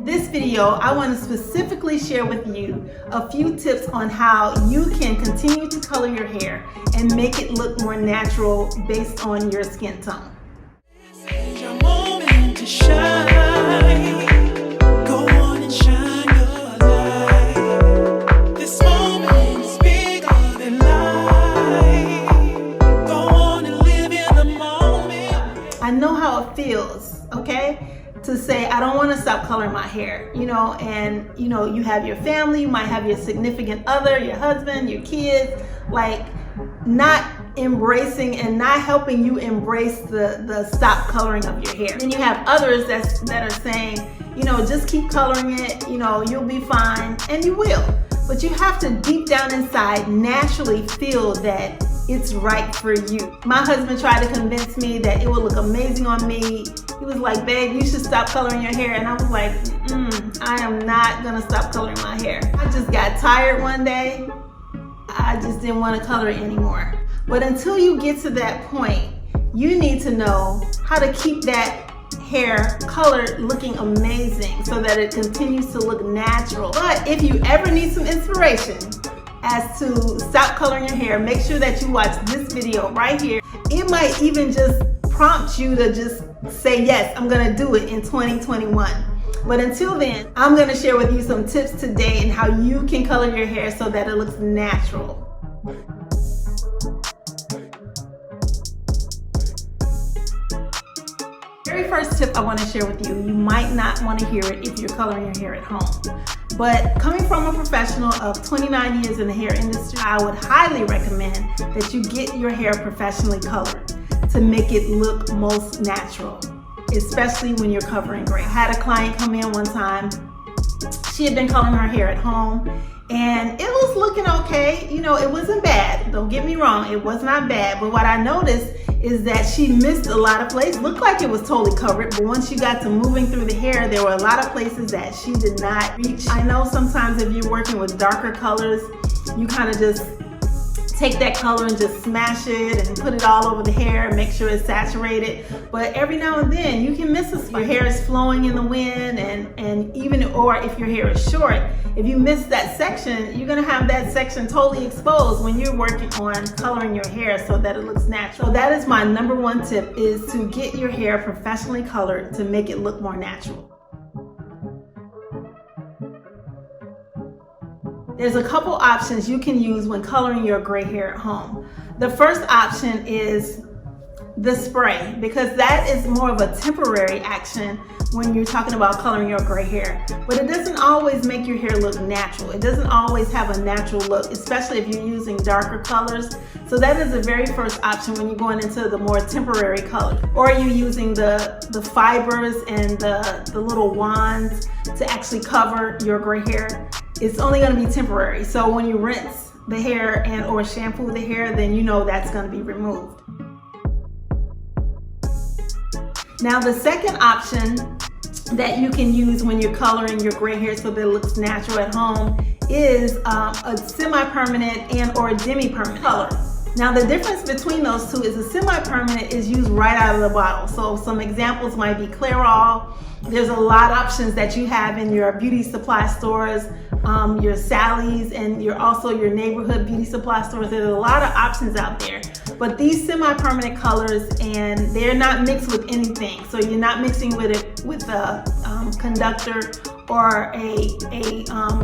This video, I want to specifically share with you a few tips on how you can continue to color your hair and make it look more natural based on your skin tone. This is your moment to shine. Go on and shine your light. This moment is bigger than life. Go on and live in the moment. I know how it feels, okay? To say, I don't want to stop coloring my hair, and you have your family, you might have your significant other, your husband, your kids, like not embracing and not helping you embrace the stop coloring of your hair. Then you have others that are saying, just keep coloring it, you'll be fine, and you will. But you have to deep down inside naturally feel that it's right for you. My husband tried to convince me that it would look amazing on me. He was like, babe, you should stop coloring your hair. And I was like, I am not gonna stop coloring my hair. I just got tired one day. I just didn't want to color it anymore. But until you get to that point, you need to know how to keep that hair colored looking amazing so that it continues to look natural. But if you ever need some inspiration as to stop coloring your hair, make sure that you watch this video right here. It might even just prompt you to just say, yes, I'm gonna do it in 2021. But until then, I'm gonna share with you some tips today and how you can color your hair so that it looks natural. Very first tip I want to share with you, you might not want to hear it if you're coloring your hair at home. But coming from a professional of 29 years in the hair industry, I would highly recommend that you get your hair professionally colored to make it look most natural, especially when you're covering gray. I had a client come in one time. She had been coloring her hair at home and it was looking okay. It wasn't bad. Don't get me wrong, it was not bad. But what I noticed is that she missed a lot of places. Looked like it was totally covered, but once she got to moving through the hair, there were a lot of places that she did not reach. I know sometimes if you're working with darker colors, you kind of just take that color and just smash it and put it all over the hair and make sure it's saturated. But every now and then you can miss a spot. Your hair is flowing in the wind and even, or if your hair is short, if you miss that section, you're gonna have that section totally exposed when you're working on coloring your hair so that it looks natural. So that is my number one tip, is to get your hair professionally colored to make it look more natural. There's a couple options you can use when coloring your gray hair at home. The first option is the spray, because that is more of a temporary action when you're talking about coloring your gray hair. But it doesn't always make your hair look natural. It doesn't always have a natural look, especially if you're using darker colors. So that is the very first option when you're going into the more temporary color. Or you're using the fibers and the little wands to actually cover your gray hair. It's only going to be temporary. So when you rinse the hair and or shampoo the hair, then you know that's going to be removed. Now the second option that you can use when you're coloring your gray hair so that it looks natural at home is a semi-permanent and or a demi-permanent color. Now the difference between those two is a semi-permanent is used right out of the bottle. So some examples might be Clairol. There's a lot of options that you have in your beauty supply stores, your Sally's, and also your neighborhood beauty supply stores. There's a lot of options out there. But these semi-permanent colors, and they're not mixed with anything. So you're not mixing with it with a conductor or a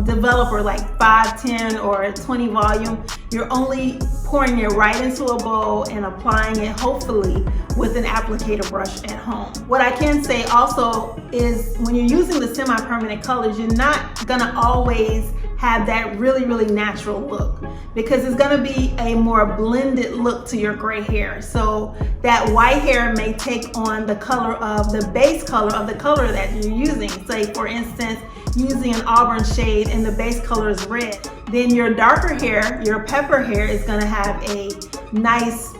developer like 5, 10, or 20 volume. You're only pouring it right into a bowl and applying it hopefully with an applicator brush at home. What I can say also is when you're using the semi-permanent colors, you're not gonna always have that really natural look, because it's gonna be a more blended look to your gray hair. So that white hair may take on the color of the base color of the color that you're using. Say for instance, using an auburn shade and the base color is red. Then your darker hair, your pepper hair, is gonna have a nice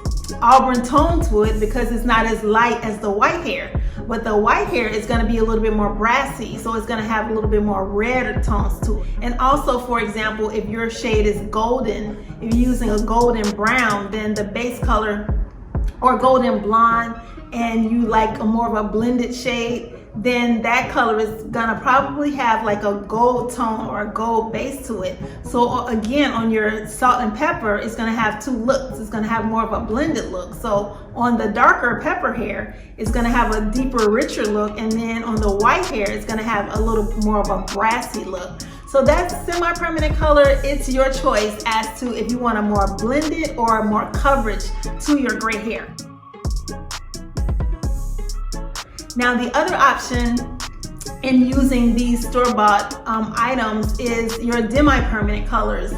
auburn tone to it because it's not as light as the white hair. But the white hair is going to be a little bit more brassy, so it's going to have a little bit more red tones to it. And also, for example, if your shade is golden, if you're using a golden brown, then the base color, or golden blonde, and you like a more of a blended shade, then that color is gonna probably have like a gold tone or a gold base to it. So again, on your salt and pepper, it's gonna have two looks. It's gonna have more of a blended look. So on the darker pepper hair, it's gonna have a deeper, richer look. And then on the white hair, it's gonna have a little more of a brassy look. So that's semi-permanent color. It's your choice as to if you want a more blended or more coverage to your gray hair. Now the other option in using these store-bought items is your demi-permanent colors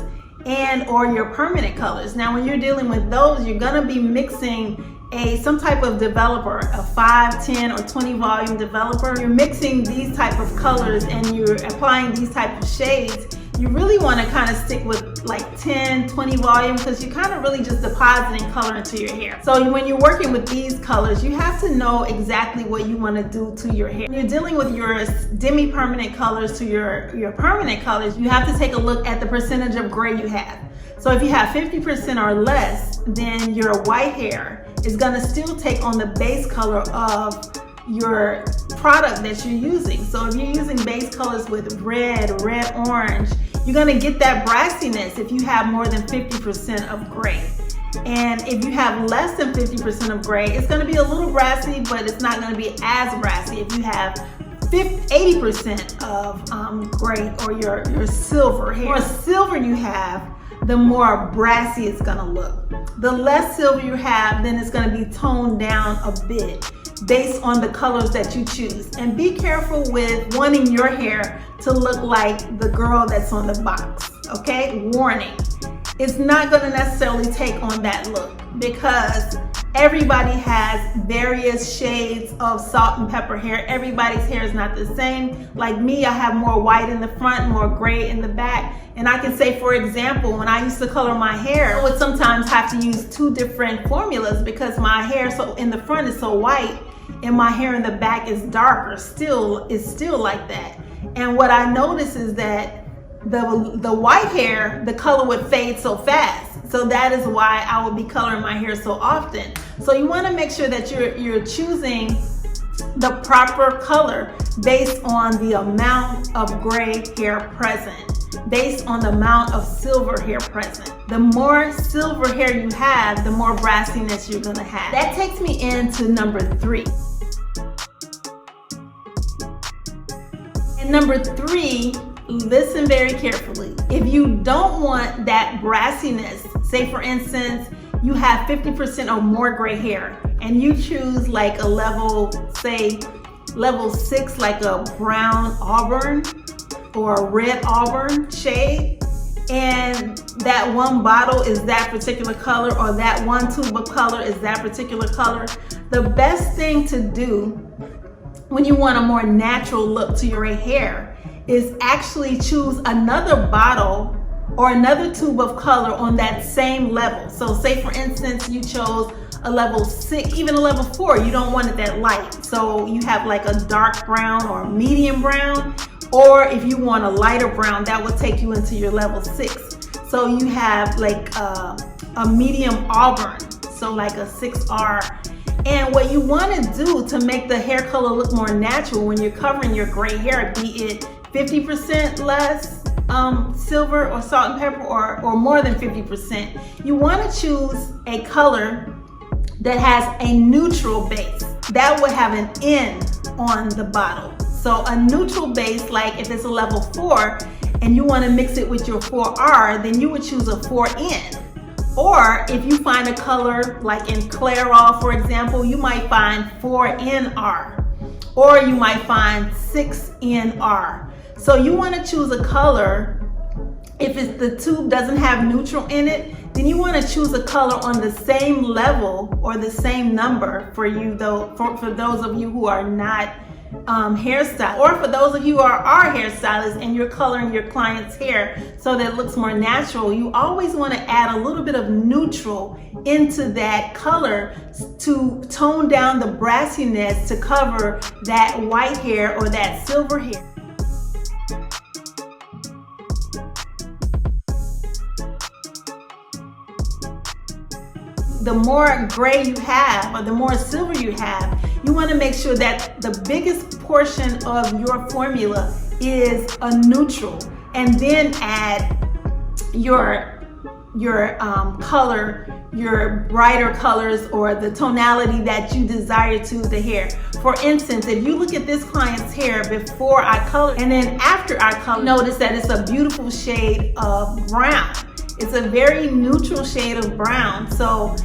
and or your permanent colors. Now when you're dealing with those, you're gonna be mixing some type of developer, a 5, 10, or 20 volume developer. You're mixing these type of colors and you're applying these type of shades. You really want to kind of stick with like 10, 20 volume because you're kind of really just depositing color into your hair. So when you're working with these colors, you have to know exactly what you want to do to your hair. When you're dealing with your demi-permanent colors to your permanent colors, you have to take a look at the percentage of gray you have. So if you have 50% or less, then your white hair is going to still take on the base color of your product that you're using. So if you're using base colors with red, orange, you're gonna get that brassiness if you have more than 50% of gray. And if you have less than 50% of gray, it's gonna be a little brassy, but it's not gonna be as brassy if you have 80% of gray or your silver hair. The more silver you have, the more brassy it's gonna look. The less silver you have, then it's gonna be toned down a bit based on the colors that you choose. And be careful with wanting your hair to look like the girl that's on the box, okay? Warning, it's not gonna necessarily take on that look because everybody has various shades of salt and pepper hair. Everybody's hair is not the same. Like me, I have more white in the front, more gray in the back. And I can say, for example, when I used to color my hair, I would sometimes have to use 2 different formulas because my hair in the front is so white and my hair in the back is darker, still like that. And what I noticed is that the white hair, the color would fade so fast. So that is why I would be coloring my hair so often. So you want to make sure that you're choosing the proper color based on the amount of gray hair present, based on the amount of silver hair present. The more silver hair you have, the more brassiness you're gonna have. That takes me into number 3. And number 3, listen very carefully. If you don't want that brassiness, say for instance, you have 50% or more gray hair and you choose like a level, say level 6, like a brown auburn or a red auburn shade, and that one bottle is that particular color or that one tube of color is that particular color, the best thing to do when you want a more natural look to your hair is actually choose another bottle or another tube of color on that same level. So say for instance, you chose a level 6, even a level 4, you don't want it that light. So you have like a dark brown or a medium brown, or if you want a lighter brown, that would take you into your level 6. So you have like a medium auburn, so like a 6R. And what you want to do to make the hair color look more natural when you're covering your gray hair, be it 50% less silver or salt and pepper or more than 50%, you want to choose a color that has a neutral base. That would have an N on the bottle. So a neutral base, like if it's a level 4 and you want to mix it with your 4R, then you would choose a 4N. Or if you find a color like in Clairol, for example, you might find 4NR, or you might find 6NR. So you want to choose a color. If the tube doesn't have neutral in it, then you want to choose a color on the same level or the same number for you, though, for those of you who are not hairstylist, or for those of you who are hairstylists and you're coloring your client's hair so that it looks more natural. You always want to add a little bit of neutral into that color to tone down the brassiness to cover that white hair or that silver hair. The more gray you have or the more silver you have, You want to make sure that the biggest portion of your formula is a neutral, and then add your color, your brighter colors, or the tonality that you desire to the hair. For instance, if you look at this client's hair before I color and then after I color, notice that it's a beautiful shade of brown. It's a very neutral shade of brown, so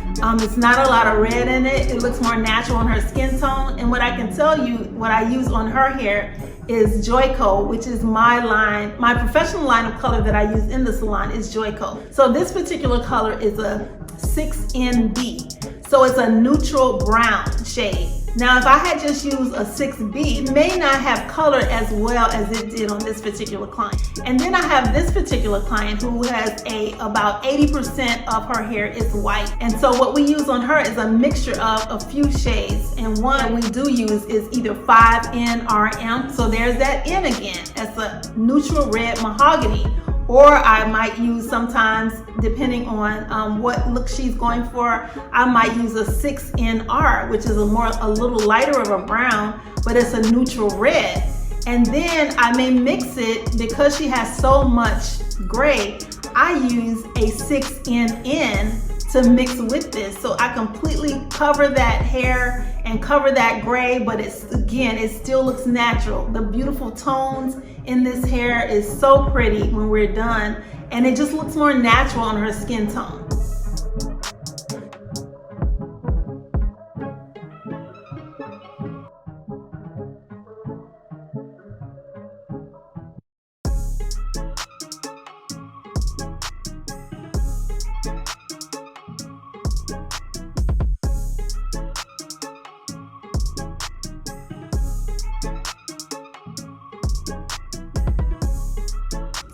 it's not a lot of red in it. It looks more natural on her skin tone. And what I can tell you, what I use on her hair is Joico, which is my line, my professional line of color that I use in the salon is Joico. So this particular color is a 6NB, so it's a neutral brown shade. Now, if I had just used a 6B, it may not have color as well as it did on this particular client. And then I have this particular client who has about 80% of her hair is white. And so what we use on her is a mixture of a few shades. And one we do use is either 5NRM. So there's that N again. That's a neutral red mahogany. Or I might use sometimes, depending on what look she's going for, I might use a 6NR, which is a little lighter of a brown, but it's a neutral red. And then I may mix it, because she has so much gray, I use a 6NN to mix with this. So I completely cover that hair and cover that gray, but it still looks natural. The beautiful tones in this hair is so pretty when we're done, and it just looks more natural on her skin tone.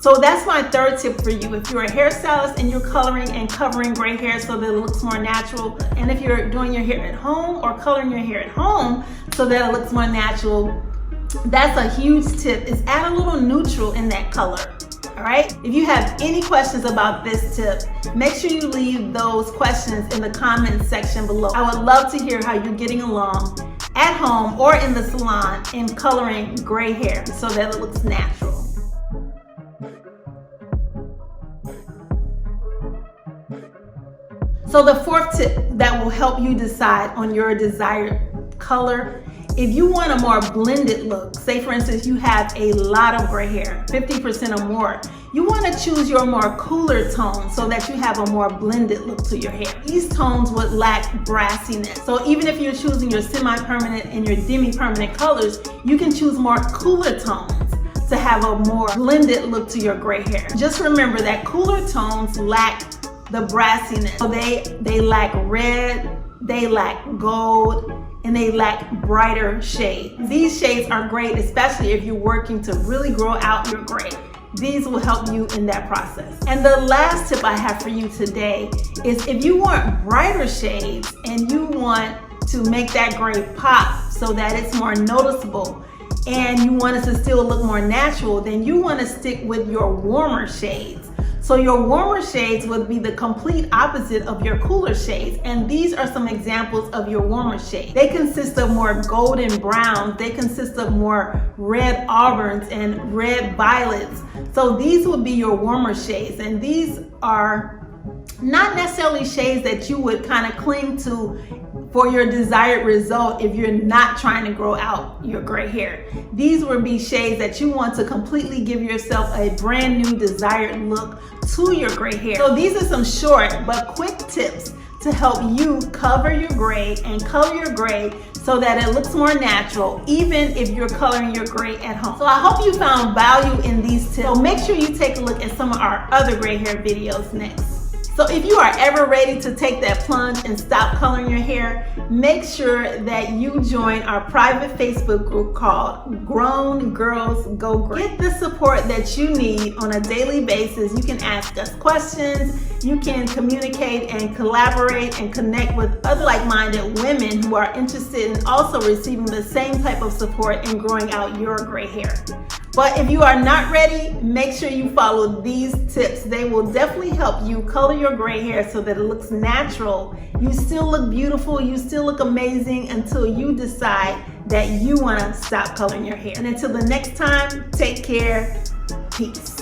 So that's my third tip for you. If you're a hairstylist and you're coloring and covering gray hair so that it looks more natural, and if you're doing your hair at home or coloring your hair at home so that it looks more natural, that's a huge tip, is add a little neutral in that color. All right? If you have any questions about this tip, make sure you leave those questions in the comments section below. I would love to hear how you're getting along at home or in the salon in coloring gray hair so that it looks natural. So the fourth tip that will help you decide on your desired color, if you want a more blended look, say for instance you have a lot of gray hair, 50% or more, you want to choose your more cooler tone so that you have a more blended look to your hair. These tones would lack brassiness. So even if you're choosing your semi-permanent and your demi-permanent colors, you can choose more cooler tones to have a more blended look to your gray hair. Just remember that cooler tones lack the brassiness. So they lack red, they lack gold, and they lack brighter shades. These shades are great, especially if you're working to really grow out your gray. These will help you in that process. And the last tip I have for you today is if you want brighter shades and you want to make that gray pop so that it's more noticeable, and you want it to still look more natural, then you want to stick with your warmer shades. So your warmer shades would be the complete opposite of your cooler shades. And these are some examples of your warmer shades. They consist of more golden browns. They consist of more red auburns and red violets. So these would be your warmer shades. And these are not necessarily shades that you would kind of cling to for your desired result if you're not trying to grow out your gray hair. These would be shades that you want to completely give yourself a brand new desired look to your gray hair. So these are some short but quick tips to help you cover your gray and color your gray so that it looks more natural, even if you're coloring your gray at home. So I hope you found value in these tips. So make sure you take a look at some of our other gray hair videos next. So if you are ever ready to take that plunge and stop coloring your hair, make sure that you join our private Facebook group called Grown Girls Go Gray. Get the support that you need on a daily basis. You can ask us questions, you can communicate and collaborate and connect with other like-minded women who are interested in also receiving the same type of support in growing out your gray hair. But if you are not ready, make sure you follow these tips. They will definitely help you color your gray hair so that it looks natural. You still look beautiful, you still look amazing until you decide that you want to stop coloring your hair. And until the next time, take care. Peace.